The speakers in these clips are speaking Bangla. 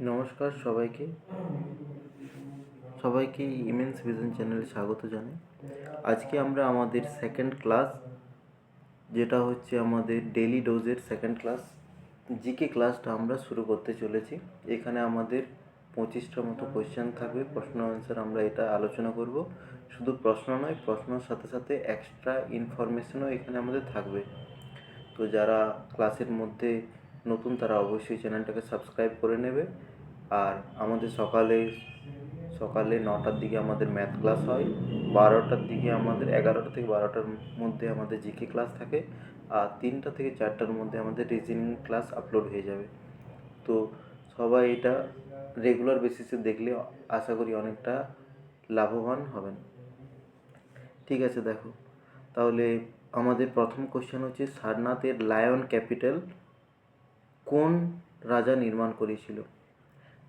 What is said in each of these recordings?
নমস্কার সবাইকে সবাইকে ইমেন্স ভিশন চ্যানেলে স্বাগত জানাই। আজকে আমরা আমাদের সেকেন্ড ক্লাস, যেটা হচ্ছে আমাদের ডেইলি ডোজের সেকেন্ড ক্লাস, জিকে ক্লাসটা আমরা শুরু করতে চলেছি। এখানে আমাদের 25টা মতো কোয়েশ্চেন থাকবে, প্রশ্ন আনসার আমরা এটা আলোচনা করব। শুধু প্রশ্ন নয়, প্রশ্নের সাথে সাথে এক্সট্রা ইনফরমেশনও এখানে আমাদের থাকবে। তো যারা ক্লাসের মধ্যে নতুন তারা অবশ্যই চ্যানেলটাকে সাবস্ক্রাইব করে নেবে। আর আমাদের সকালে 9টার দিকে আমাদের ম্যাথ ক্লাস হয়, 12টার দিকে আমাদের 11টা থেকে 12টার মধ্যে আমাদের জিকে ক্লাস থাকে, আর 3টা থেকে 4টার মধ্যে আমাদের রিজনিং ক্লাস আপলোড হয়ে যাবে। তো সবাই এটা রেগুলার বেসিসে দেখলে আশা করি অনেকটা লাভবান হবেন। ঠিক আছে, দেখো তাহলে আমাদের প্রথম কোশ্চেন হচ্ছে, সারনাথের লায়ন ক্যাপিটাল কোন রাজা নির্মাণ করেছিল?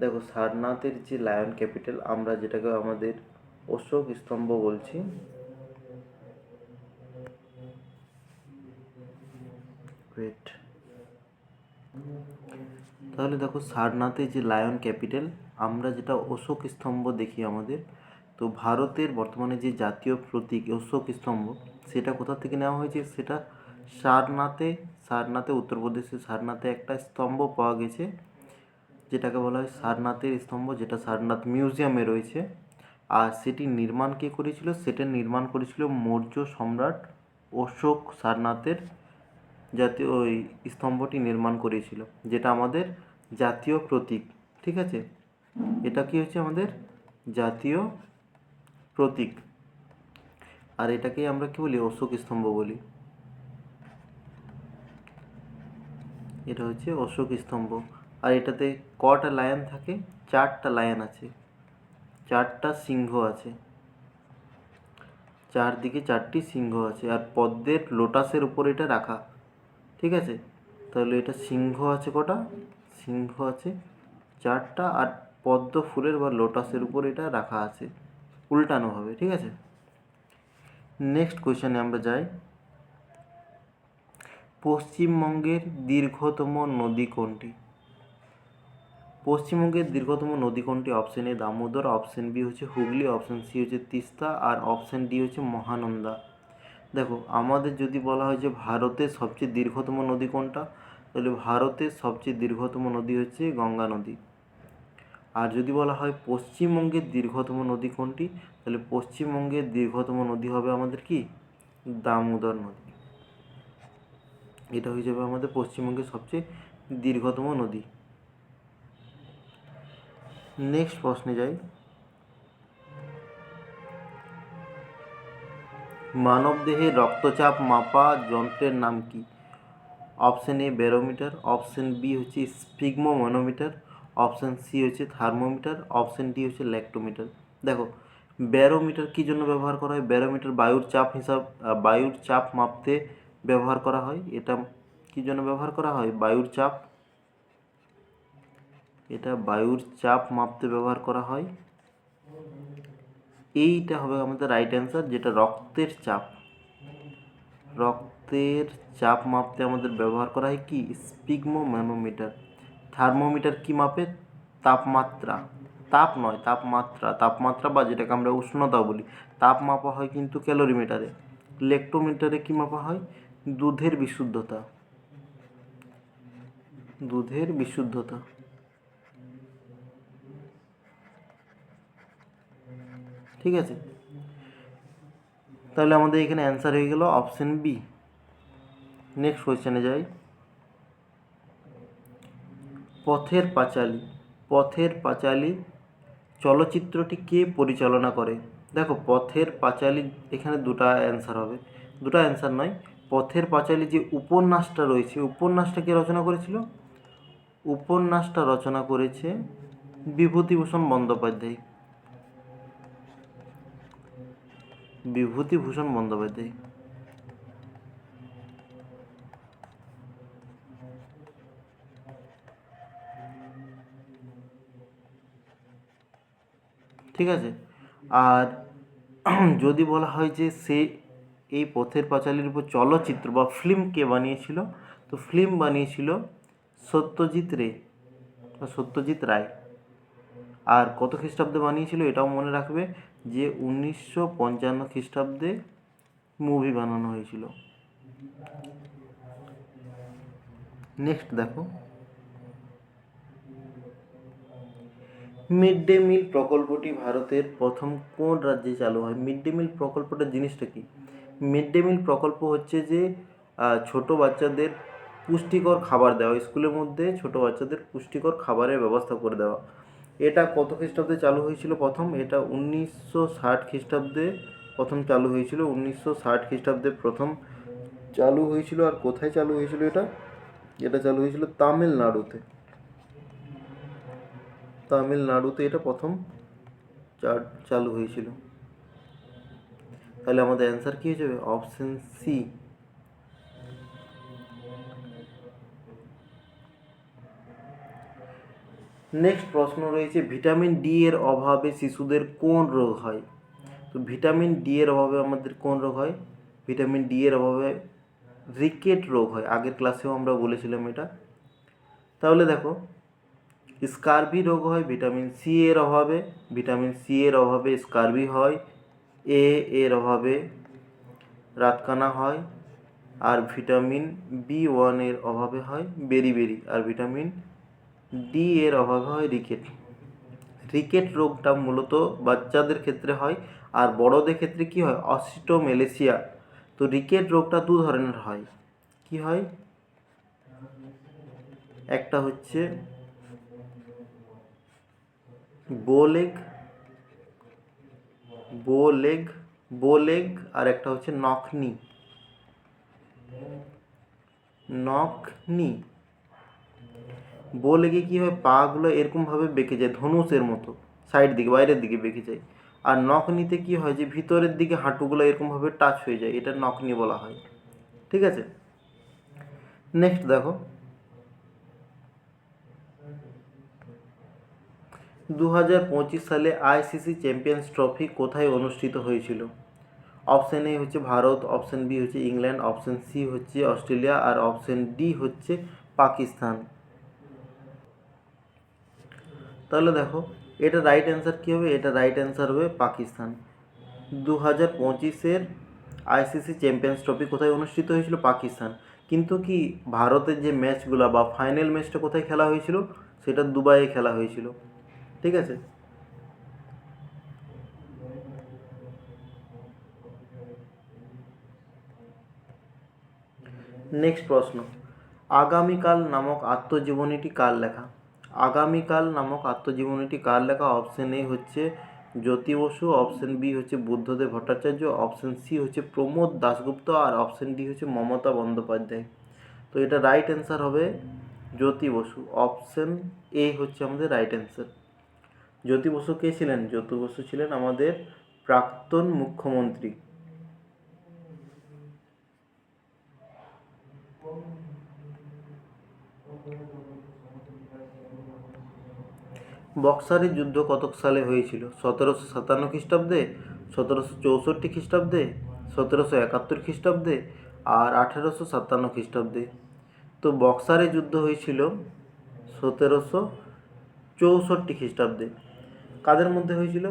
দেখো, সারনাথের যে লায়ন ক্যাপিটাল, আমরা যেটাকে আমাদের অশোক স্তম্ভ বলছি, ওয়েট, তাহলে দেখো সারনাথের যে লায়ন ক্যাপিটাল, আমরা যেটা অশোক স্তম্ভ দেখি আমাদের, তো ভারতের বর্তমানে যে জাতীয় প্রতীক অশোক স্তম্ভ, সেটা কোথা থেকে নেওয়া হয়েছে? সেটা সারনাথে উত্তরপ্রদেশের সারনাথে একটা স্তম্ভ পাওয়া গেছে, যেটাকে বলা হয় সারনাথের স্তম্ভ, যেটা সারনাথ মিউজিয়ামে রয়েছে। আর সেটি নির্মাণ কে করেছিল? সেটা নির্মাণ করেছিল মৌর্য সম্রাট অশোক। সারনাথের জাতীয় ওই স্তম্ভটি নির্মাণ করেছিল, যেটা আমাদের জাতীয় প্রতীক। ঠিক আছে, এটা কি হচ্ছে আমাদের জাতীয় প্রতীক, আর এটাকেই আমরা কি বলি? অশোক স্তম্ভ বলি। এটা হচ্ছে অশোক স্তম্ভ। আর এটাতে কটা লায়ন থাকে? 4টা লায়ন আছে, 4টা সিংহ আছে, চারদিকে 4টি সিংহ আছে, আর পদ্মের লোটাসের উপর এটা রাখা। ঠিক আছে, তাহলে এটা সিংহ আছে কটা? সিংহ আছে 4টা, আর পদ্ম ফুলের বা লোটাসের উপর এটা রাখা আছে উল্টানোভাবে। ঠিক আছে, নেক্সট কোয়েশ্চেনে আমরা যাই। পশ্চিমবঙ্গের দীর্ঘতম নদী কোনটি? পশ্চিমবঙ্গের দীর্ঘতম নদী কোনটি? Option A Damodar, option B হচ্ছে হুগলি, অপশন সি হচ্ছে তিস্তা, আর অপশন ডি হচ্ছে মহানন্দা। দেখো, আমাদের যদি বলা হয় যে ভারতের সবচেয়ে দীর্ঘতম নদী কোনটা, তাহলে ভারতের সবচেয়ে দীর্ঘতম নদী হচ্ছে গঙ্গা নদী। আর যদি বলা হয় পশ্চিমবঙ্গের দীর্ঘতম নদী কোনটি, তাহলে পশ্চিমবঙ্গের দীর্ঘতম নদী হবে আমাদের কি? দামোদর নদী। এটা হয়ে যাবে আমাদের পশ্চিমবঙ্গের সবচেয়ে দীর্ঘতম নদী। নেক্সট প্রশ্নে যাই। মানবদেহে রক্তচাপ মাপা যন্ত্রের নাম কি? Option A barometer, option B হচ্ছে স্পিগমোম্যানোমিটার, অপশন সি হচ্ছে থার্মোমিটার, অপশন ডি হচ্ছে ল্যাক্টোমিটার। দেখো, ব্যারোমিটার কী জন্য ব্যবহার করা হয়? ব্যারোমিটার বায়ুর চাপ মাপতে ব্যবহার করা হয়। এটা কী জন্য ব্যবহার করা হয়? বায়ুর চাপ, এটা বায়ুর চাপ মাপতে ব্যবহার করা হয়। এইটা হবে আমাদের রাইট অ্যান্সার, যেটা রক্তের চাপ মাপতে আমাদের ব্যবহার করা হয় কি? স্পিগমোম্যানোমিটার। থার্মোমিটার কি মাপে? তাপমাত্রা, তাপ নয় তাপমাত্রা বা যেটাকে আমরা উষ্ণতা বলি, তাপ মাপা হয় কিন্তু ক্যালোরিমিটারে। ল্যাক্টোমিটারে কি মাপা হয়? দুধের বিশুদ্ধতা। ঠিক আছে, তাহলে আমাদের এখানে অ্যান্সার হয়ে গেল অপশন বি। নেক্সট কোয়েশ্চেনে যাই। পথের পাঁচালী চলচ্চিত্রটি কে পরিচালনা করে? দেখো, পথের পাঁচালী, এখানে দুটো অ্যান্সার হবে, দুটো অ্যান্সার নয়। পথের পাঁচালী যে উপন্যাসটা রয়েছে, উপন্যাসটা কে রচনা করেছিল? উপন্যাসটা রচনা করেছে বিভূতিভূষণ বন্দ্যোপাধ্যায়। ঠিক আছে, আর যদি বলা হয় যে সে এই পথের পাঁচালীর উপর চলচ্চিত্র বা ফিল্ম কে বানিয়েছিল, তো ফিল্ম বানিয়েছিল সত্যজিৎ রে। সত্যজিৎ রায়। আর কত খ্রিস্টাব্দে বানিয়েছিল এটাও মনে রাখবে যে 1955 খ্রিস্টাব্দে মুভি বানানো হয়েছিল। নেক্সট দেখো, মিড ডে মিল প্রকল্পটি ভারতের প্রথম কোন রাজ্যে চালু হয়? মিড ডে মিল প্রকল্পটার জিনিসটা কি? মিড ডে মিল প্রকল্প হচ্ছে যে ছোট বাচ্চাদের পুষ্টিকর খাবার দেওয়া, স্কুলের মধ্যে ছোট বাচ্চাদের পুষ্টিকর খাবারের ব্যবস্থা করে দেওয়া। এটা কত খ্রিস্টাব্দে চালু হয়েছিল প্রথম? এটা 1960 খ্রিস্টাব্দে প্রথম চালু হয়েছিল। 1960 খ্রিস্টাব্দে প্রথম চালু হয়েছিল। আর কোথায় চালু হয়েছিল এটা? এটা চালু হয়েছিল তামিলনাড়ুতে। তামিলনাড়ুতে এটা প্রথম চালু হয়েছিল। তাহলে আমাদের অ্যান্সার কি হয়ে যাবে? Option C. নেক্সট প্রশ্ন রয়েছে, ভিটামিন ডি এর অভাবে শিশুদের কোন রোগ হয়? তো ভিটামিন ডি এর অভাবে আমাদের কোন রোগ হয়? ভিটামিন ডি এর অভাবে রিকেট রোগ হয়। আগের ক্লাসেও আমরা বলেছিলাম এটা। তাহলে দেখো, স্কারভি রোগ হয় ভিটামিন সি এর অভাবে। ভিটামিন সি এর অভাবে স্কারভি হয়। এ এর অভাবে রাতকানা হয়। আর ভিটামিন B1 এর অভাবে হয় বেরিবেরি। আর ভিটামিন ডি এর অভাবে হয় রিকেট। রিকেট রোগটা মূলত বাচ্চাদের ক্ষেত্রে হয়, আর বড়দের ক্ষেত্রে কি হয়? অস্টিওমেলেসিয়া। তো রিকেট রোগটা দু ধরনের হয়। কি হয়? একটা হচ্ছে বোলেগ আর একটা হচ্ছে নকনি। বোলেগে কি হয়? পাগুলো এরকমভাবে বেঁকে যায়, ধনুষের মতো সাইড দিকে, বাইরের দিকে বেঁকে যায়। আর নকনিতে কি হয়? যে ভিতরের দিকে হাঁটুগুলো এরকমভাবে টাচ হয়ে যায়, এটা নকনি বলা হয়। ঠিক আছে, নেক্সট দেখো, 2025 সালে আইসিসি চ্যাম্পিয়ন্স ট্রফি কোথায় অনুষ্ঠিত হয়েছিল? অপশন এ হচ্ছে ভারত, অপশন বি হচ্ছে ইংল্যান্ড, অপশন সি হচ্ছে অস্ট্রেলিয়া, আর অপশন ডি হচ্ছে পাকিস্তান। তাহলে দেখো, এটা রাইট অ্যান্সার কী হবে? এটা রাইট অ্যান্সার হবে পাকিস্তান। 2025-এর আইসিসি চ্যাম্পিয়ন্স ট্রফি কোথায় অনুষ্ঠিত হয়েছিল? পাকিস্তান। কিন্তু কি ভারতের যে ম্যাচগুলো বা ফাইনাল ম্যাচটা কোথায় খেলা হয়েছিল? সেটা দুবাইয়ে খেলা হয়েছিল। ঠিক আছে, নেক্সট প্রশ্ন, আগামীকাল নামক আত্মজীবনীটি কার লেখা? আগামীকাল নামক আত্মজীবনীটি কার লেখা? অপশন এ হচ্ছে জ্যোতি বসু, অপশন বি হচ্ছে বুদ্ধদেব ভট্টাচার্য, অপশন সি হচ্ছে প্রমোদ দাশগুপ্ত, আর অপশন ডি হচ্ছে মমতা বন্দ্যোপাধ্যায়। তো এটা রাইট অ্যান্সার হবে জ্যোতি বসু। অপশন এ হচ্ছে আমাদের রাইট অ্যান্সার। জ্যোতি বসু কে ছিলেন? জ্যোতি বসু ছিলেন আমাদের প্রাক্তন মুখ্যমন্ত্রী। বক্সারের যুদ্ধ কত সালে হয়েছিল? 1757 খ্রিস্টাব্দে, 1764 খ্রিস্টাব্দে, 1771 খ্রিস্টাব্দে, আর 1857 খ্রিস্টাব্দে। তো বক্সারের যুদ্ধ হয়েছিল 1764 খ্রিস্টাব্দে। কাদের মধ্যে হয়েছিল?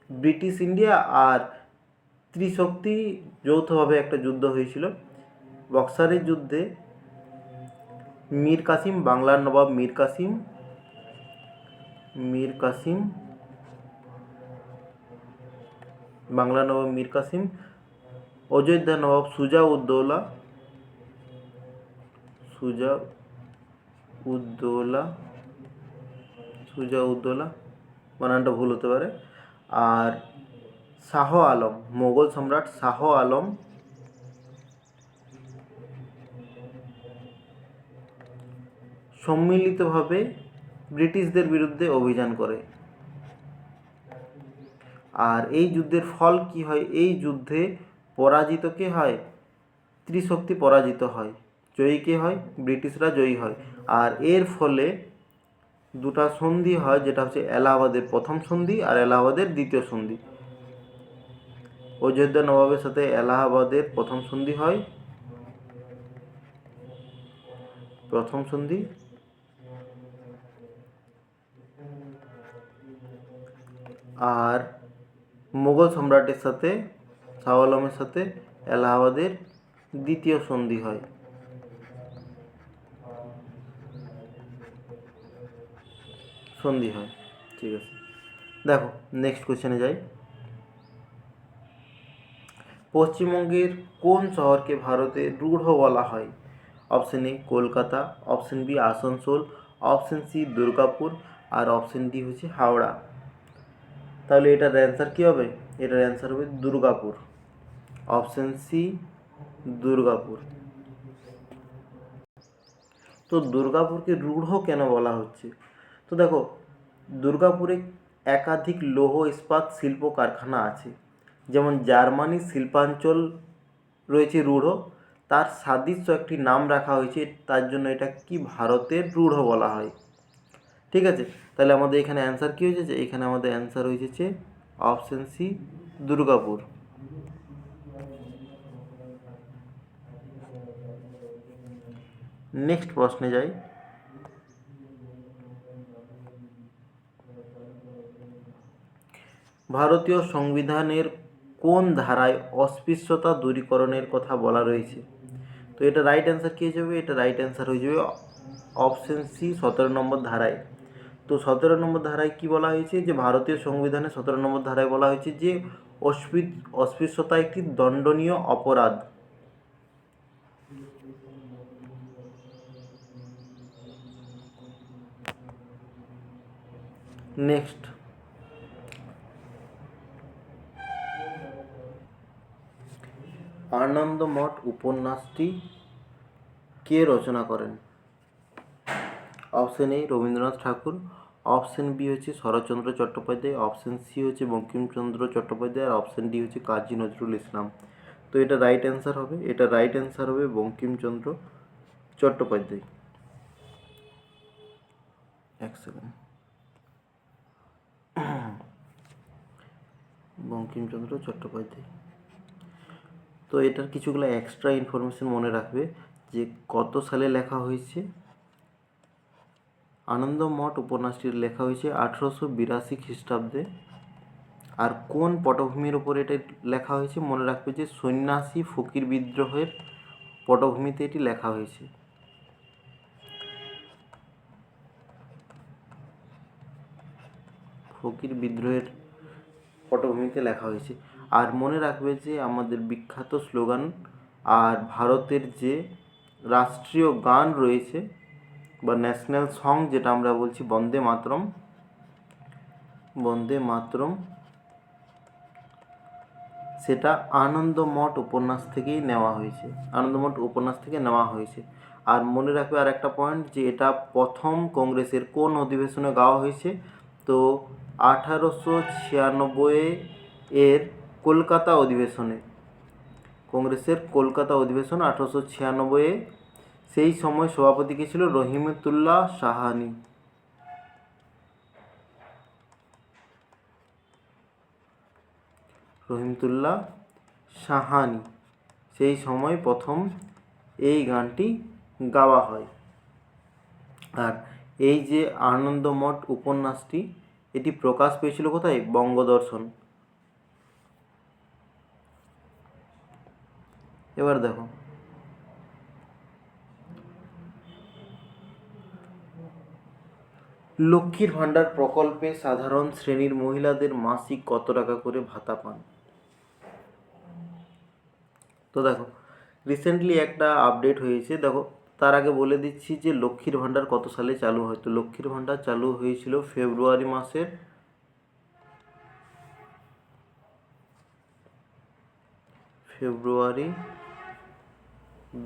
ব্রিটিশ ইন্ডিয়া আর ত্রিশক্তি যৌথভাবে একটা যুদ্ধ হয়েছিল। বক্সারের যুদ্ধে মীর কাসিম, বাংলার নবাব মীর কাসিম, বাংলার নবাব মীর কাসিম, অযোধ্যার নবাব সুজাউদ্দৌলা, বানানটা ভুল হতে পারে, আর শাহ আলম, মোগল সম্রাট শাহ আলম সম্মিলিতভাবে ব্রিটিশদের বিরুদ্ধে অভিযান করে। আর এই যুদ্ধের ফল কি হয়? এই যুদ্ধে পরাজিত কে হয়? ত্রিশক্তি পরাজিত হয়। জয়ী কে হয়? ব্রিটিশরা জয়ী হয়। আর এর ফলে দুটা সন্ধি হয়, যেটা হচ্ছে এলাহাবাদের প্রথম সন্ধি আর এলাহাবাদের দ্বিতীয় সন্ধি। অযোধ্যা নবাবের সাথে এলাহাবাদের প্রথম সন্ধি হয়, প্রথম সন্ধি, আর মুঘল সম্রাটের সাথে শাহ আলমের সাথে এলাহাবাদের দ্বিতীয় সন্ধি হয়। ঠিক আছে, দেখো নেক্সট কোশ্চেনে যাই। পশ্চিমবঙ্গের কোন শহরকে ভারতের রূঢ় বলা হয়? Option A Kolkata, option B Asansol, option C Durgapur, আর অপশন ডি হচ্ছে হাওড়া। তাহলে এটার অ্যান্সার কী হবে? এটার অ্যান্সার হবে দুর্গাপুর। Option C Durgapur. তো দুর্গাপুরকে রূঢ় কেন বলা হচ্ছে? তো দেখো, দুর্গাপুরে একাধিক লৌহ ইস্পাত শিল্প কারখানা আছে। যেমন জার্মানির শিল্পাঞ্চল রয়েছে রূঢ়, তার সাদৃশ্য একটি নাম রাখা হয়েছে, তার জন্য এটা কি ভারতের রূঢ় বলা হয়। ঠিক আছে, তাহলে আমাদের এখানে অ্যান্সার কী হয়েছে? এখানে আমাদের অ্যান্সার হয়েছে অপশন সি দুর্গাপুর। নেক্সট প্রশ্নে যাই। ভারতীয় সংবিধানের কোন ধারায় অস্পৃশ্যতা দূরীকরণের কথা বলা রয়েছে? তো এটা রাইট অ্যান্সার কী হয়ে যাবে? এটা রাইট অ্যান্সার হয়ে যাবে অপশন সি 17 নম্বর ধারায়। তো 17 নম্বর ধারায় কি বলা হয়েছে? যে ভারতীয় সংবিধানে 17 নম্বর ধারায় বলা হয়েছে যে অস্পৃশ্যতা একটি দণ্ডনীয় অপরাধ। নেক্সট, আনন্দমঠ উপন্যাসটি কে রচনা করেন? Option A Rabindranath Tagore, option B হচ্ছে শরৎচন্দ্র চট্টোপাধ্যায়, অপশন সি হচ্ছে বঙ্কিমচন্দ্র চট্টোপাধ্যায়, আর অপশন ডি হচ্ছে কাজী নজরুল ইসলাম। তো এটা রাইট অ্যান্সার হবে, এটা রাইট অ্যান্সার হবে বঙ্কিমচন্দ্র চট্টোপাধ্যায়। এক সেকেন্ড, বঙ্কিমচন্দ্র চট্টোপাধ্যায়। তো এটার কিছুগুলো এক্সট্রা ইনফরমেশন মনে রাখবে, যে কত সালে লেখা হয়েছে। আনন্দমঠ উপন্যাসটি লেখা হয়েছে 1882 খ্রিস্টাব্দে। আর কোন পটভূমির ওপর এটা লেখা হয়েছে? মনে রাখবে যে সন্ন্যাসী ফকির বিদ্রোহের পটভূমিতে এটি লেখা হয়েছে। ফকির বিদ্রোহের পটভূমিতে লেখা হয়েছে। আর মনে রাখবে যে আমাদের বিখ্যাত স্লোগান আর ভারতের যে রাষ্ট্রীয় গান রয়েছে বা ন্যাশনাল সং যেটা আমরা বলছি বন্দে মাতরম, বন্দে মাতরম, সেটা আনন্দমঠ উপন্যাস থেকেই নেওয়া হয়েছে, আনন্দমঠ উপন্যাস থেকে নেওয়া হয়েছে। আর মনে রাখবে আর একটা পয়েন্ট, যে এটা প্রথম কংগ্রেসের কোন অধিবেশনে গাওয়া হয়েছে? তো 1896 এর কলকাতা অধিবেশনে, কংগ্রেসের কলকাতা অধিবেশন 1896। সেই সময় সভাপতি কে ছিল? রহিমতুল্লাহ সাহানি। রহিমতুল্লাহ সাহানি সেই সময় প্রথম এই গানটি গাওয়া হয়। আর এই যে আনন্দমঠ উপন্যাসটি, এটি প্রকাশ পেয়েছিল কোথায়? বঙ্গদর্শন। এবার দেখো, লক্ষ্মীর ভাণ্ডার প্রকল্পে সাধারণ শ্রেণীর মহিলাদের মাসিক কত টাকা করে ভাতা পান? তো দেখো, রিসেন্টলি একটা আপডেট হয়েছে। দেখো, তার আগে বলে দিচ্ছি যে লক্ষ্মীর ভাণ্ডার কত সালে চালু হয়। তো লক্ষ্মীর ভাণ্ডার চালু হয়েছিল ফেব্রুয়ারি মাসের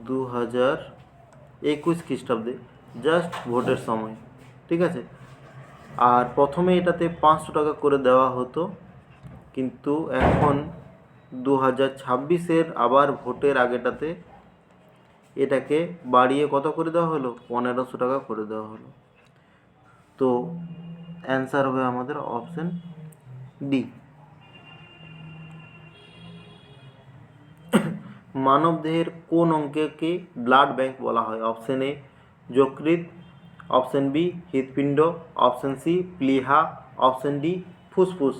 2021 খ্রিস্টাব্দে, জাস্ট ভোটের সময়। ঠিক আছে, আর প্রথমে এটাতে 500 টাকা করে দেওয়া হতো, কিন্তু এখন 2026-এর আবার ভোটের আগেটাতে এটাকে বাড়িয়ে কত করে দেওয়া হলো? 1500 টাকা করে দেওয়া হলো। তো অ্যান্সার হবে আমাদের অপশন ডি। মানবদেহের কোন অঙ্গকে ব্লাড ব্যাংক বলা হয়? অপশন এ যকৃৎ, অপশন বি হৃৎপিণ্ড, অপশন সি প্লীহা, অপশন ডি ফুসফুস।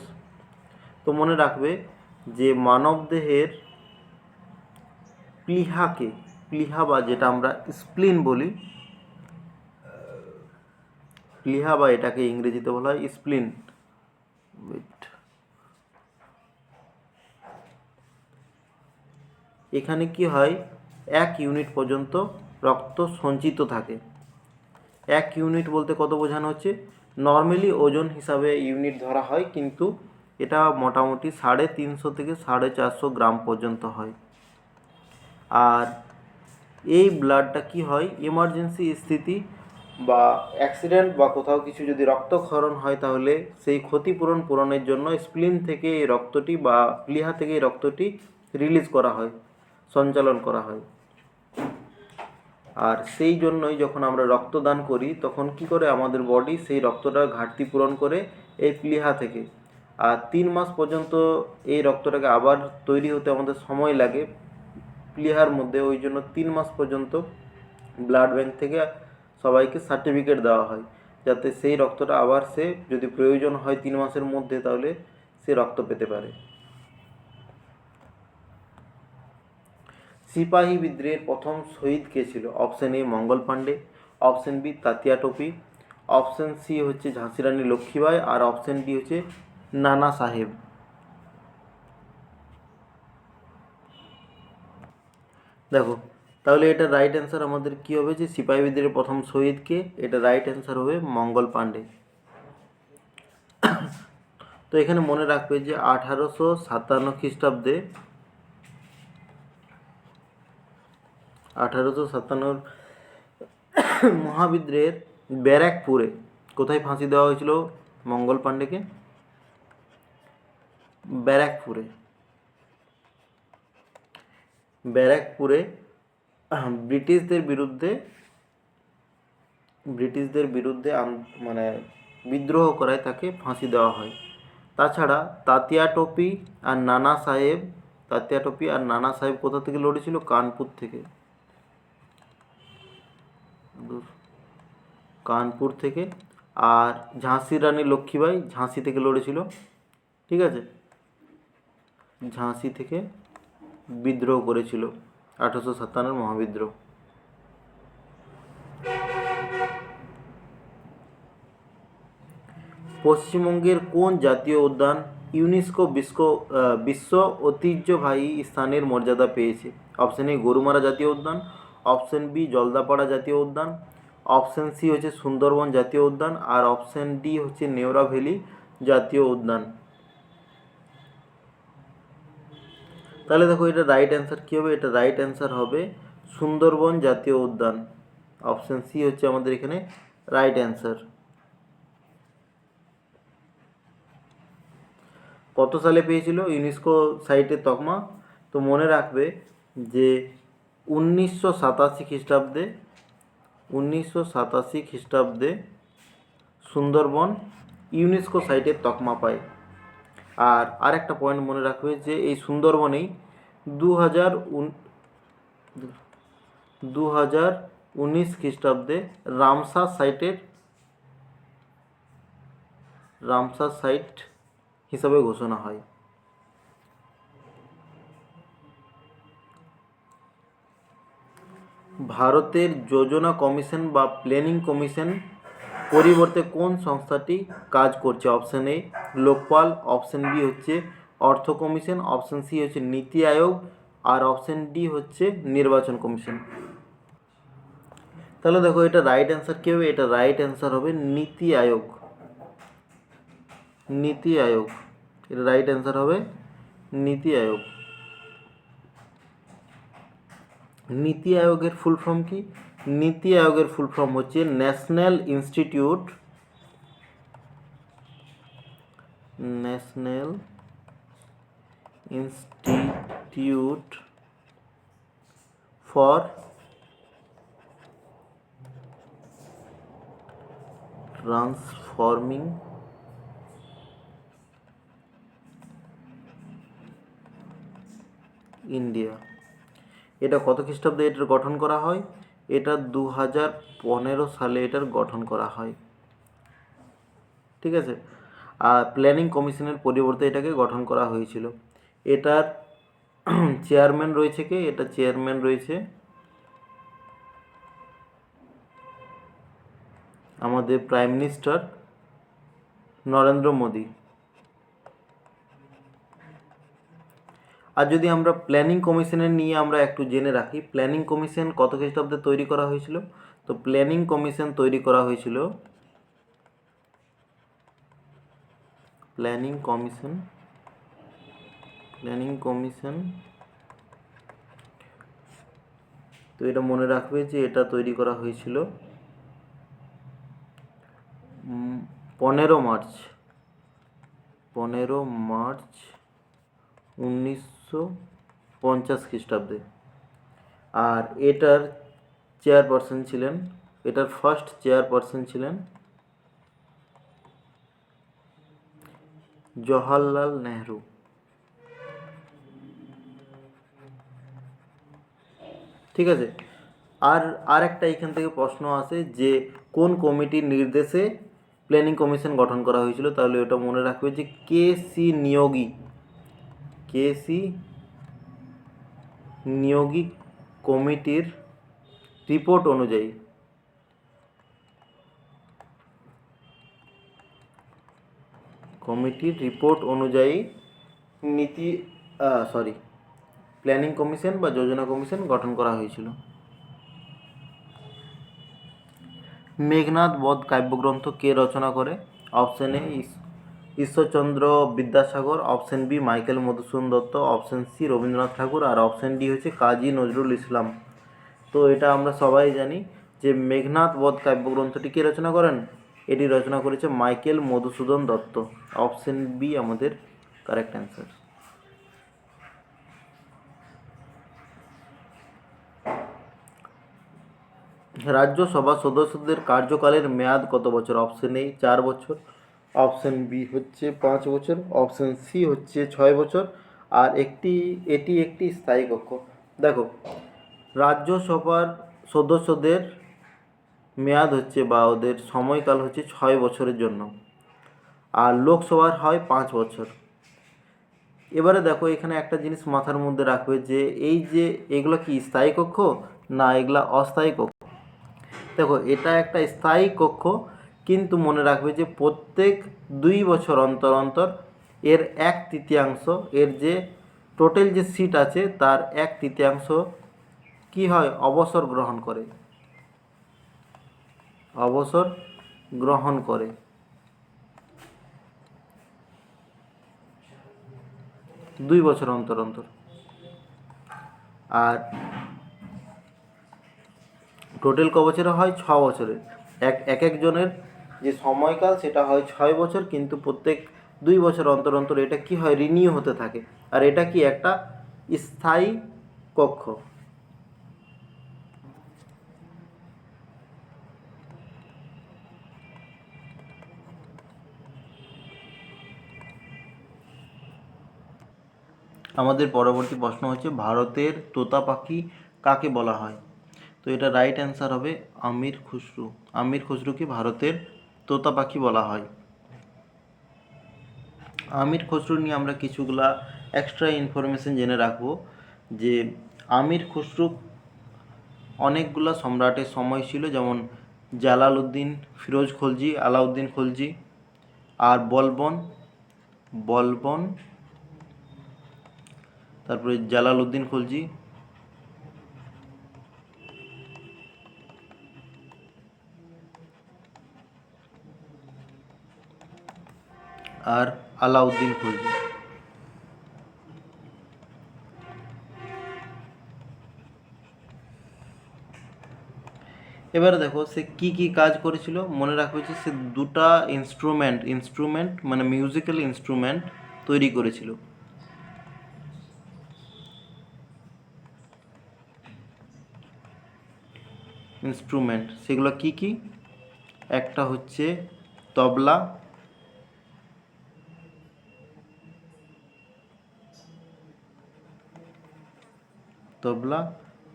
তো মনে রাখবে যে মানবদেহের প্লীহা বা যেটা আমরা স্প্লিন বলি, প্লীহা বা এটাকে ইংরেজিতে বলা হয় স্প্লিন। এখানে কি হয়, 1 ইউনিট পর্যন্ত রক্ত সঞ্চিত থাকে। 1 ইউনিট বলতে কত বোঝানো হচ্ছে, নর্মালি ওজন হিসাবে ইউনিট ধরা হয়, কিন্তু এটা মোটামুটি 350 থেকে 450 গ্রাম পর্যন্ত হয়। আর এই ব্লাডটা কি হয়, এমার্জেন্সি স্থিতি বা অ্যাক্সিডেন্ট বা কোথাও কিছু যদি রক্তক্ষরণ হয়, তাহলে সেই ক্ষতিপূরণ পূরণের জন্য স্প্লিন থেকে এই রক্তটি বা প্লীহা থেকে এই রক্তটি রিলিজ করা হয়, সঞ্চালন করা হয়। আর সেই জন্যই যখন আমরা রক্তদান করি তখন কি করে আমাদের বডি সেই রক্তটার ঘাটতি পূরণ করে এই প্লীহা থেকে। আর 3 মাস পর্যন্ত এই রক্তটাকে আবার তৈরি হতে আমাদের সময় লাগে প্লীহার মধ্যে, ওই জন্য 3 মাস পর্যন্ত ব্লাড ব্যাংক থেকে সবাইকে সার্টিফিকেট দেওয়া হয়, যাতে সেই রক্তটা আবার সে যদি প্রয়োজন হয় 3 মাসের মধ্যে, তাহলে সে রক্ত পেতে পারে। সিপাহী বিদ্রোহের প্রথম শহীদ কে ছিল? Option A Mangal Pandey, option B Tatya Tope, option C হচ্ছে ঝাঁসি রানী লক্ষ্মীবাই, আর অপশন ডি হচ্ছে নানা সাহেব। দেখো তাহলে এটা রাইট অ্যান্সার আমাদের কি হবে, যে সিপাহী বিদ্রোহের প্রথম শহীদ কে? এটা রাইট অ্যান্সার হবে মঙ্গল পাণ্ডে। তো এখানে মনে রাখবে যে 1857 খ্রিস্টাব্দে 1857 মহাবিদ্রোহের ব্যারাকপুরে কোথায় ফাঁসি দেওয়া হয়েছিল মঙ্গল পাণ্ডেকে? ব্যারাকপুরে। ব্যারাকপুরে ব্রিটিশদের বিরুদ্ধে মানে বিদ্রোহ করায় তাকে ফাঁসি দেওয়া হয়। তাছাড়া তাতিয়া টোপি আর নানা সাহেব কোথা থেকে লড়েছিল? কানপুর থেকে। আর ঝাঁসি রানী লক্ষ্মীবাই ঝাঁসি থেকে লড়েছিল, ঠিক আছে, ঝাঁসি থেকে বিদ্রোহ করেছিল 1857 মহাবিদ্রোহ। পশ্চিমবঙ্গের কোন জাতীয় উদ্যান ইউনেস্কো বিশ্ব ঐতিহ্যবাহী স্থানের মর্যাদা পেয়েছে? অপশন এ গরুমারা জাতীয় উদ্যান, অপশন বি জলদাপাড়া জাতীয় উদ্যান, অপশন সি হচ্ছে সুন্দরবন জাতীয় উদ্যান, আর অপশন ডি হচ্ছে নেওরা ভ্যালি জাতীয় উদ্যান। তাহলে দেখো এটা রাইট অ্যান্সার কী হবে? এটা রাইট অ্যান্সার হবে সুন্দরবন জাতীয় উদ্যান। অপশন সি হচ্ছে আমাদের এখানে রাইট অ্যান্সার। কত সালে পেয়েছিল ইউনেস্কো সাইটের তকমা? তো মনে রাখবে যে 1987 খ্রিস্টাব্দে সুন্দরবন ইউনেস্কো সাইটের তকমা পায়। আর আরেকটা পয়েন্ট মনে রাখবে যে এই সুন্দরবনেই 2019 খ্রিস্টাব্দে রামসার সাইট হিসাবে ঘোষণা হয়। ভারতের যোজনা কমিশন বা প্ল্যানিং কমিশন পরিবর্তে কোন সংস্থাটি কাজ করছে? Option A Lokpal, option B হচ্ছে অর্থ কমিশন, অপশন সি হচ্ছে নীতি আয়োগ, আর অপশন ডি হচ্ছে নির্বাচন কমিশন। তাহলে দেখো এটা রাইট অ্যান্সার কী হবে? এটা রাইট অ্যান্সার হবে নীতি আয়োগ। এটা রাইট অ্যান্সার হবে নীতি আয়োগ। নীতি আয়োগের ফুল ফর্ম কি? নীতি আয়োগের ফুল ফর্ম হচ্ছে national institute for transforming India. এটা কত খ্রিস্টাব্দে এটার গঠন করা হয়? এটা 2015 সালে এটার গঠন করা হয়, ঠিক আছে। আর প্ল্যানিং কমিশনের পরিবর্তে এটাকে গঠন করা হয়েছিল। এটার চেয়ারম্যান রয়েছে কে? এটা চেয়ারম্যান রয়েছে আমাদের প্রাইম মিনিস্টার নরেন্দ্র মোদী। আর যদি আমরা প্ল্যানিং কমিশনের নিয়ে আমরা একটু জেনে রাখি, প্ল্যানিং কমিশন কত খ্রিস্টাব্দে তৈরি করা হয়েছিল? তো প্ল্যানিং কমিশন তৈরি করা হয়েছিল, প্ল্যানিং কমিশন তো এটা মনে রাখবে যে এটা তৈরি করা হয়েছিল 15 মার্চ 1950 খ্রিস্টাব্দে। আর এটার চেয়ারপারসন ছিলেন, এটার ফার্স্ট চেয়ারপারসন ছিলেন জওহরলাল নেহরু। ঠিক আছে। আর একটা এখান থেকে প্রশ্ন আসে যে কোন কমিটির নির্দেশে প্ল্যানিং কমিশন গঠন করা হয়েছিল? তাহলে ওটা মনে রাখবে যে কেসি নিয়োগী কমিটির রিপোর্ট অনুযায়ী প্ল্যানিং কমিশন বা যোজনা কমিশন গঠন করা হয়েছিল। মেঘনাদ বধ কাব্যগ্রন্থ কে রচনা করে? Option A Ishwar Chandra Vidyasagar, option B Michael Madhusudan Dutta, option C Rabindranath Thakur, আর অপশন ডি হচ্ছে কাজী নজরুল ইসলাম। তো এটা আমরা সবাই জানি যে মেঘনাদ বধ কাব্যগ্রন্থটি কে রচনা করেন? এটি রচনা করেছে Michael Madhusudan Dutta. Option B আমাদের কারেক্ট অ্যান্সার। রাজ্যসভা সদস্যদের কার্যকালের মেয়াদ কত বছর? অপশন এ 4 বছর, অপশন বি হচ্ছে 5 বছর, অপশন সি হচ্ছে 6 বছর, আর এটি একটি স্থায়ী কক্ষ। দেখো, রাজ্যসভার সদস্যদের মেয়াদ হচ্ছে বা ওদের সময়কাল হচ্ছে 6 বছরের জন্য, আর লোকসভার হয় 5 বছর। এবারে দেখো, এখানে একটা জিনিস মাথার মধ্যে রাখবে যে এই যে এগুলো কি স্থায়ী কক্ষ না এগুলা অস্থায়ী কক্ষ? দেখো, এটা একটা স্থায়ী কক্ষ, কিন্তু মনে রাখবে যে প্রত্যেক 2 বছর অন্তর অন্তর এর 1/3 এর যে টোটাল যে সিট আছে তার 1/3 কি হয়? অবসর গ্রহণ করে 2 বছর অন্তর অন্তর। আর টোটাল ক বছরে হয়? 6 বছরের। এক একজনের যে সময়কাল সেটা হয় 6 বছর, কিন্তু প্রত্যেক 2 বছর অন্তর অন্তর এটা কি হয়? রিনিউ হতে থাকে। আর এটা কি একটা স্থায়ী কক্ষ। আমাদের পরবর্তী প্রশ্ন হচ্ছে ভারতের তোতা পাখি কাকে বলা হয়? তো এটা রাইট অ্যান্সার হবে আমির খুসরুকে ভারতের তোতা পাখি বলা হয়। আমির খুসরু নিয়ে আমরা কিছুগুলা এক্সট্রা ইনফরমেশন জেনে রাখবো যে আমির খুসরু অনেকগুলা সম্রাটের সময় ছিল, যেমন জালালউদ্দিন, ফিরোজ খলজি, আলাউদ্দিন খলজি, আর বলবন, তারপরে জালালউদ্দিন খলজি, আর আলাউদ্দিন খলজি। এবারে দেখো সে কি কি কাজ করেছিল। মনে রাখবে যে সে 2টা ইনস্ট্রুমেন্ট মানে মিউজিক্যাল ইনস্ট্রুমেন্ট তৈরি করেছিল। সেগুলো কি কি? একটা হচ্ছে তবলা,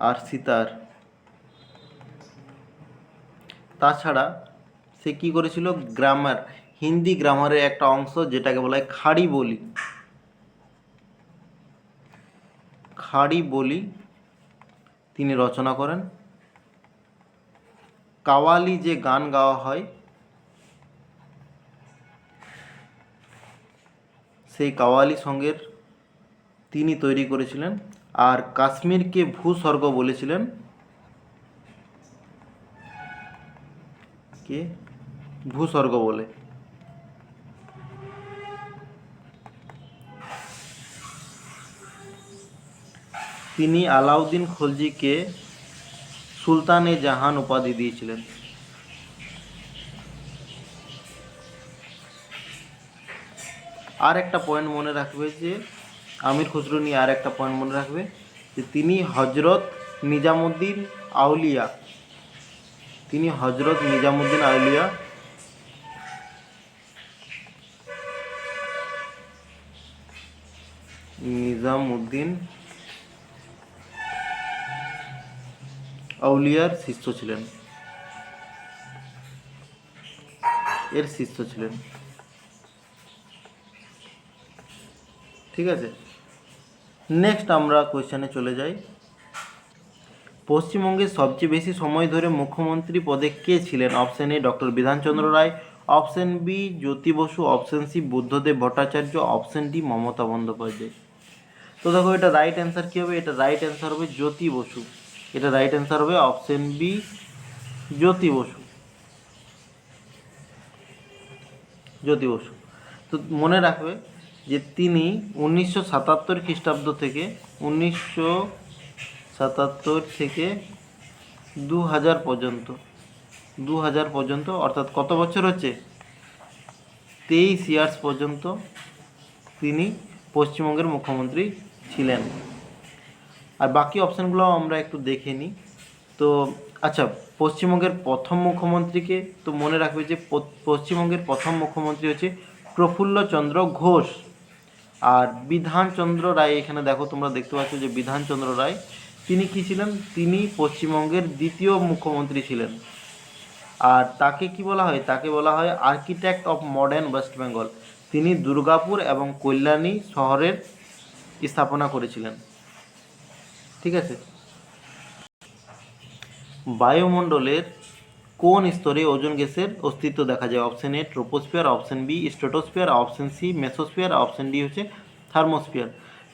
আর সিতার। তাছাড়া সে কি করেছিল? হিন্দি গ্রামারের একটা অংশ যেটাকে বলা হয় খাড়ি বলি। খাড়ি বলি তিনি রচনা করেন। কাওয়ালি যে গান গাওয়া হয় সেই কাওয়ালি সঙ্গের তিনি তৈরি করেছিলেন। আর কাশ্মীরকে ভূস্বর্গ বলেছিলেন কে? ভূস্বর্গ বলে। তিনি আলাউদ্দিন খলজিকে সুলতান-এ জাহান উপাধি দিয়েছিলেন। আর একটা পয়েন্ট মনে রাখবে যে আমির খুসরো নিয়ে আর একটা পয়েন্ট মনে রাখবে যে তিনি হজরত নিজামুদ্দিন আউলিয়া। তিনি হজরত নিজামুদ্দিন আউলিয়া নিজামুদ্দিন আউলিয়ার শিষ্য ছিলেন, এর শিষ্য ছিলেন। ঠিক আছে, নেক্সট আমরা কোয়েশ্চেনে চলে যাই। পশ্চিমবঙ্গের সবচেয়ে বেশি সময় ধরে মুখ্যমন্ত্রী পদে কে ছিলেন? Option A doctor Bidhan Chandra Roy, option B Jyoti Basu, option C Buddhadeb Bhattacharya, option D Mamata Bandyopadhyay. তো দেখো এটা রাইট অ্যান্সার কী হবে? এটা রাইট অ্যান্সার হবে জ্যোতি বসু। এটা রাইট অ্যান্সার হবে অপশন বি জ্যোতি বসু। জ্যোতি বসু। তো মনে রাখবে যে তিনি 1977 খ্রিস্টাব্দ থেকে 1977 থেকে 2000 পর্যন্ত 2000 পর্যন্ত অর্থাৎ কত বছর হচ্ছে? 23 ইয়ার্স পর্যন্ত তিনি পশ্চিমবঙ্গের মুখ্যমন্ত্রী ছিলেন। আর বাকি অপশানগুলো আমরা একটু দেখে নিই। তো আচ্ছা, পশ্চিমবঙ্গের প্রথম মুখ্যমন্ত্রীকে তো মনে রাখবে যে পশ্চিমবঙ্গের প্রথম মুখ্যমন্ত্রী হচ্ছে প্রফুল্লচন্দ্র ঘোষ। আর বিধানচন্দ্র রায়, এখানে দেখো তোমরা দেখতে পাচ্ছ যে বিধানচন্দ্র রায় তিনি কী ছিলেন? তিনি পশ্চিমবঙ্গের দ্বিতীয় মুখ্যমন্ত্রী ছিলেন। আর তাকে কি বলা হয়? তাকে বলা হয় architect of modern West Bengal. তিনি দুর্গাপুর এবং কল্যাণী শহরের স্থাপনা করেছিলেন। ঠিক আছে, বায়ুমণ্ডলের কোন স্তরে ওজোন গ্যাসের অস্তিত্ব দেখা যায়? Option A troposphere, option B stratosphere, option C mesosphere, option D হচ্ছে থার্মোস্ফিয়ার।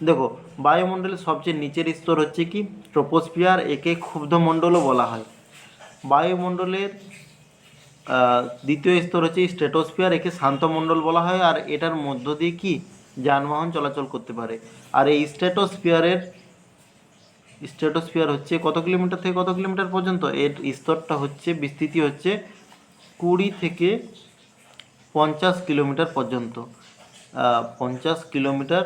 দেখো বায়ুমণ্ডলের সবচেয়ে নিচের স্তর হচ্ছে কি ট্রোপোস্ফিয়ার, একে ক্ষুব্ধমণ্ডলও বলা হয়। বায়ুমণ্ডলের দ্বিতীয় স্তর হচ্ছে স্ট্র্যাটোস্ফিয়ার, একে শান্তমণ্ডল বলা হয়। আর এটার মধ্য দিয়ে কি যানবাহন চলাচল করতে পারে। আর এই স্ট্র্যাটোস্ফিয়ার হচ্ছে কত কিলোমিটার থেকে কত কিলোমিটার পর্যন্ত? এর স্তরটা হচ্ছে বিস্তৃতি হচ্ছে 20 থেকে 50 কিলোমিটার পর্যন্ত। 50 কিলোমিটার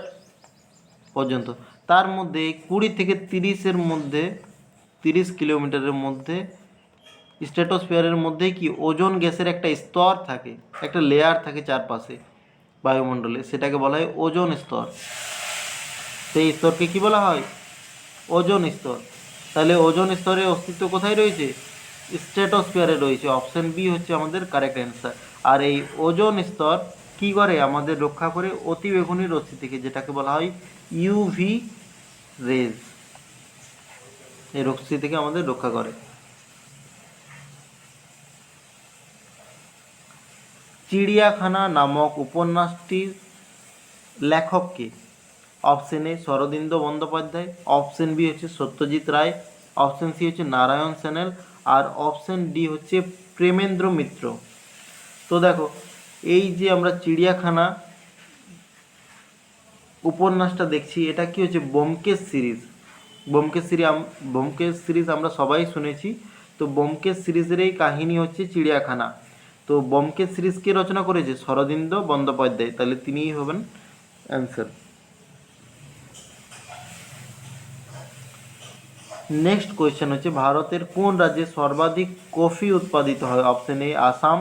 পর্যন্ত। তার মধ্যে 20 থেকে 30-এর মধ্যে 30 কিলোমিটারের মধ্যে স্ট্র্যাটোস্ফিয়ারের মধ্যে কি ওজোন গ্যাসের একটা স্তর থাকে, একটা লেয়ার থাকে চারপাশে বায়ুমণ্ডলে, সেটাকে বলা হয় ওজোন স্তর। সেই স্তরকে কি বলা হয়? ওজোন স্তর। তাহলে ওজোন স্তরের অস্তিত্ব কোথায় রয়েছে? স্ট্র্যাটোস্ফিয়ারে রয়েছে। অপশন বি হচ্ছে আমাদের কারেক্ট অ্যান্সার। আর এই ওজোন স্তর কি করে? আমাদের রক্ষা করে অতিবেগুনি রশ্মি থেকে, যেটাকে বলা হয় ইউভি রেজ। এই রশ্মি থেকে আমাদের রক্ষা করে। চিড়িয়াখানা নামক উপন্যাসটির লেখক কে? Option A Sharadindu Bandyopadhyay, option B হচ্ছে সত্যজিৎ রায়, অপশন সি হচ্ছে নারায়ণ সেনেল, আর অপশন ডি হচ্ছে প্রেমেন্দ্র মিত্র। তো দেখো এই যে আমরা চিড়িয়াখানা উপন্যাসটা দেখছি, এটা কি হচ্ছে? ব্যোমকেশ সিরিজ। ব্যোমকেশ সিরিজ আমরা সবাই শুনেছি। তো ব্যোমকেশ সিরিজের এই কাহিনী হচ্ছে চিড়িয়াখানা। তো ব্যোমকেশ সিরিজ কে রচনা করেছে? শরদিন্দু বন্দ্যোপাধ্যায়। তাহলে তিনিই হবেন অ্যান্সার। নেক্সট কোয়েশ্চেন হচ্ছে ভারতের কোন রাজ্যে সর্বাধিক কফি উৎপাদিত হয়? Option A Assam,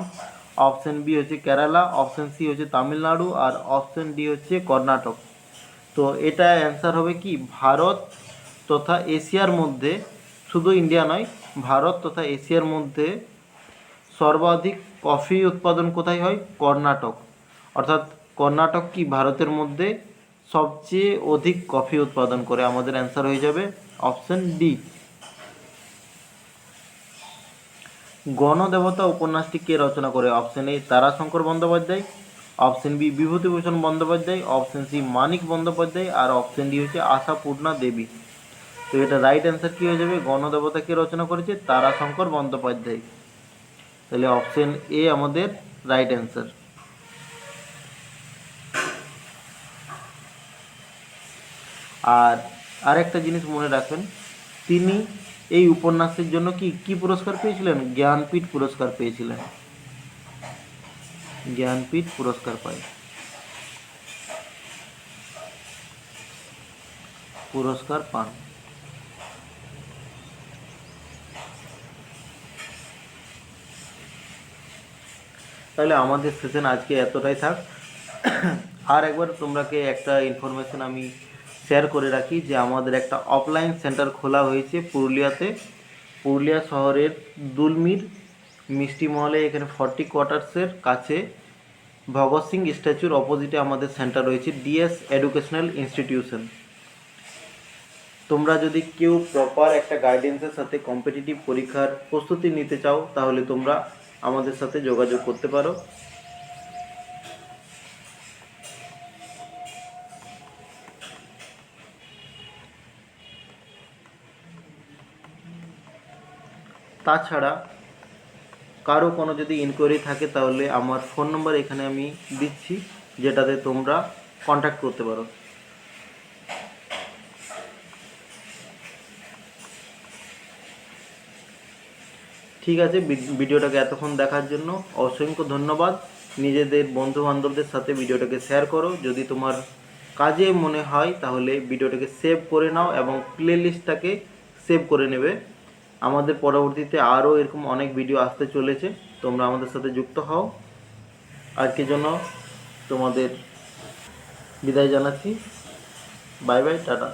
option B হচ্ছে কেরালা, অপশন সি হচ্ছে তামিলনাড়ু, আর অপশন ডি হচ্ছে কর্ণাটক। তো এটা অ্যান্সার হবে কি ভারত তথা এশিয়ার মধ্যে, শুধু ইন্ডিয়া নয়, ভারত তথা এশিয়ার মধ্যে সর্বাধিক কফি উৎপাদন কোথায় হয়? কর্ণাটক। অর্থাৎ কর্ণাটক কি ভারতের মধ্যে সবচেয়ে অধিক কফি উৎপাদন করে? আমাদের অ্যান্সার হয়ে যাবে অপশন ডি। গণদেবতা উপন্যাসটি কে রচনা করে? Option A Tarashankar Bandyopadhyay, option B Bibhutibhushan Bandyopadhyay, option C Manik Bandyopadhyay, আর অপশন ডি হচ্ছে আশাপূর্ণা দেবী। তো এটা রাইট অ্যান্সার কি হয়ে যাবে? গণদেবতা কে রচনা করেছে? তারাশঙ্কর বন্দ্যোপাধ্যায়। তাহলে অপশন এ আমাদের রাইট অ্যান্সার। আর আরেকটা জিনিস মনে রাখবেন, তিনি এই উপন্যাসের জন্য কি পুরস্কার পেয়েছিলেন? জ্ঞানপীঠ পুরস্কার পেয়েছিলেন। জ্ঞানপীঠ পুরস্কার পায়, পুরস্কার পান। তাহলে আমাদের সেশন আজকে এতটাই থাক। আর একবার তোমরাকে একটা ইনফরমেশন আমি শেয়ার করে রাখি যে আমাদের একটা অফলাইন সেন্টার খোলা হয়েছে পুরুলিয়াতে, পুরুলিয়া শহরের দুলমির মিষ্টি মহলে, এখানে 40 কোয়ার্টার্সের কাছে ভগৎ সিং স্ট্যাচুর অপোজিটে আমাদের সেন্টার রয়েছে, ডিএস এডুকেশনাল ইনস্টিটিউশন। তোমরা যদি কেউ প্রপার একটা গাইডেন্সের সাথে কম্পিটিটিভ পরীক্ষার প্রস্তুতি নিতে চাও তাহলে তোমরা আমাদের সাথে যোগাযোগ করতে পারো। তাছাড়া কারো কোনো যদি ইনকোয়ারি থাকে তাহলে আমার ফোন নাম্বার এখানে আমি দিচ্ছি, যেটাতে তোমরা কন্ট্যাক্ট করতে পারো। ঠিক আছে, ভিডিওটাকে এতক্ষণ দেখার জন্য অসংখ্য ধন্যবাদ। নিজেদের বন্ধু বান্ধবদের সাথে ভিডিওটাকে শেয়ার করো। যদি তোমার কাজে মনে হয় তাহলে ভিডিওটাকে সেভ করে নাও এবং প্লে লিস্টটাকে সেভ করে নেবে। আমাদের পরবর্তীতে আরও এরকম অনেক ভিডিও আসতে চলেছে, তোমরা আমাদের সাথে যুক্ত হও। আজকের জন্য তোমাদের বিদায় জানাচ্ছি। Bye bye, tata.